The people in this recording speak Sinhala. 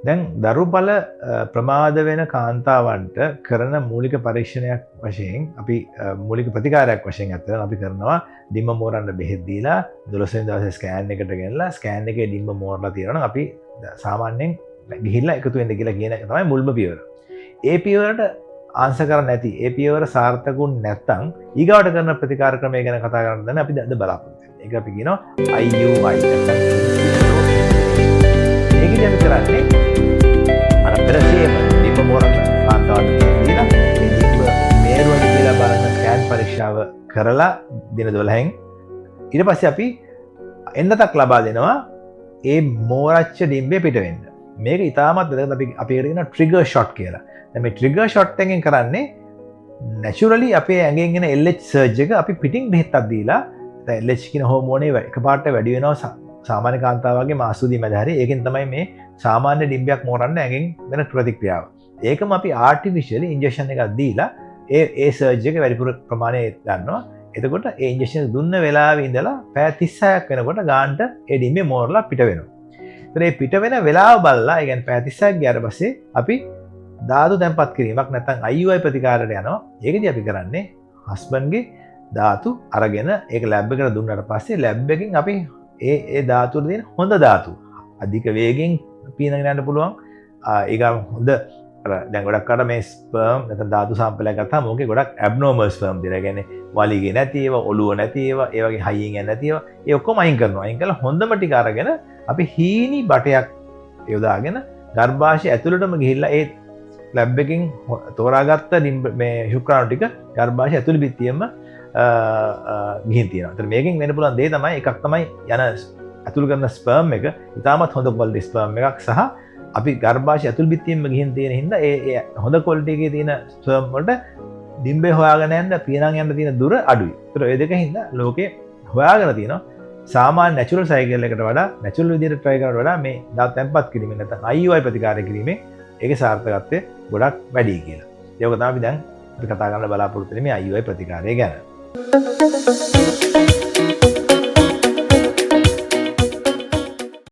දැන් දරුපල ප්‍රමාද වෙන කාන්තාවන්ට කරන මූලික පරීක්ෂණයක් වශයෙන් අපි මූලික ප්‍රතිකාරයක් වශයෙන් අතන අපි කරනවා ඩිම්බ මෝරන්න බෙහෙත් දීලා 12 වෙනි දවසේ ස්කෑන් එකට ගෙනලා ස්කෑන් එකේ ඩිම්බ මෝරලා තියෙනවා නම් අපි සාමාන්‍යයෙන් ගිහිල්ලා එකතු වෙන්න කියලා කියන එක තමයි මුල්ම පියවර. ඒ පියවරට ආන්සර් කරන්නේ නැති ඒ පියවර සාර්ථකුන් නැත්නම් ඊගාවට කරන ප්‍රතිකාර ක්‍රමය ගැන කතා කරන්න තමයි අපි අද බලාපොරොත්තු වෙන්නේ. ඒක අපි කියනවා IUI නැත්නම් ඒකද අපි කරන්නේ අර පෙරසියම ඩිම්බ මෝරන්න කාන්තාවට දීලා මේ ඩිම්බ මේරුවද කියලා බලන ස්කෑන් පරීක්ෂාව කරලා දින 12න් ඊට පස්සේ අපි එන්නතක් ලබා දෙනවා ඒ මෝරච්ච ඩිම්බේ පිට වෙන්න. මේක ඉතාමත් වැදගත්. අපි කියන ට්‍රිගර් ෂොට් කියලා. දැන් මේ ට්‍රිගර් ෂොට් එකෙන් කරන්නේ නැචරලි අපේ ඇඟෙන් එන LH සර්ජ් එක අපි පිටින් බෙහෙත්තක් දීලා දැන් LH කියන හෝමෝනේ එකපාරට වැඩි වෙනවා සාමාන්‍ය කාන්තාවගේ මාසුදී මැද හරි. ඒකෙන් තමයි මේ සාමාන්‍ය ඩිම්බයක් මෝරන්න ඇඟෙන් වෙන ප්‍රතික්‍රියාව. ඒකම අපි ආටිෆිෂියලි ඉන්ජෙක්ෂන් එකක් දීලා ඒ සර්ජ් එක වැඩිපුර ප්‍රමාණය ගන්නවා. එතකොට ඒ ඉන්ජෙක්ෂන් දුන්න වෙලාවේ ඉඳලා පැය 36ක් වෙනකොට ගානට ඒ ඩිම්බේ මෝරලා පිට වෙනවා. ඒ පිට වෙන වෙලාව බලලා ඒ කියන්නේ පැය 36ක් ගියාට පස්සේ අපි ධාතු තැන්පත් කිරීමක් නැත්නම් IUI ප්‍රතිකාරයට යනවා. ඒකදී අපි කරන්නේ හස්බන්ඩ්ගේ ධාතු අරගෙන ඒක ලැබ් එකට දුන්නාට පස්සේ ලැබ් එකෙන් අපි ඒ ධාතු වල තියෙන හොඳ ධාතු අධික වේගෙන් පීනගෙන යන්න පුළුවන්. ඒක හොඳ දැන් ගොඩක් අර මේ ස්පර්ම් නැත්නම් ධාතු සාම්පලයක් ගත්තාම ඕකේ ගොඩක් ඇබ්නෝමල් ස්පර්ම් දිලා කියන්නේ වලිගේ නැති ඒවා, ඔළුව නැති ඒවා, ඒ වගේ හයියෙන් යන්නේ නැති ඒවා, ඒ ඔක්කොම අයින් කරනවා. අයින් කරලා හොඳම ටික අරගෙන අපි හීනි බටයක් යොදාගෙන ගර්භාෂය ඇතුළටම ගිහිල්ලා ඒ ලැබ් එකකින් තෝරාගත්ත මේ ශුක්‍රාණු ටික ගර්භාෂය ඇතුළේ පිටියෙම ගිහින් තියෙනවා. ඒතර මේකෙන් වෙන්න පුළුවන් දේ තමයි එකක් තමයි යන ඇතුළු කරන ස්පර්ම් එක ඉතාමත් හොඳ ක්වොලිටි ස්පර්ම් එකක් සහ අපි ගර්භාෂය ඇතුළු පිටියෙම ගිහින් තියෙන හින්දා ඒ හොඳ ක්වොලිටි එකේ තියෙන ස්පර්ම් වලට ඩිම්බේ හොයාගෙන යන්න පියනන් යන්න තියෙන දුර අඩුයි. ඒතර ඒ දෙක හින්දා ලෝකේ හොයාගෙන තියෙනවා සාමාන්‍ය නැචරල් සයිකල් එකට වඩා නැචරල් විදිහට try කරනවට වඩා මේ ධාතු තැන්පත් කිරීමෙන් නැත්නම් IUI ප්‍රතිකාර කිරීමෙන් ඒකේ සාර්ථකත්වය ගොඩක් වැඩි කියලා. ඒක තමයි අපි දැන් අපි කතා කරන්න බලාපොරොත්තු වෙන්නේ මේ IUI ප්‍රතිකාරය ගැන.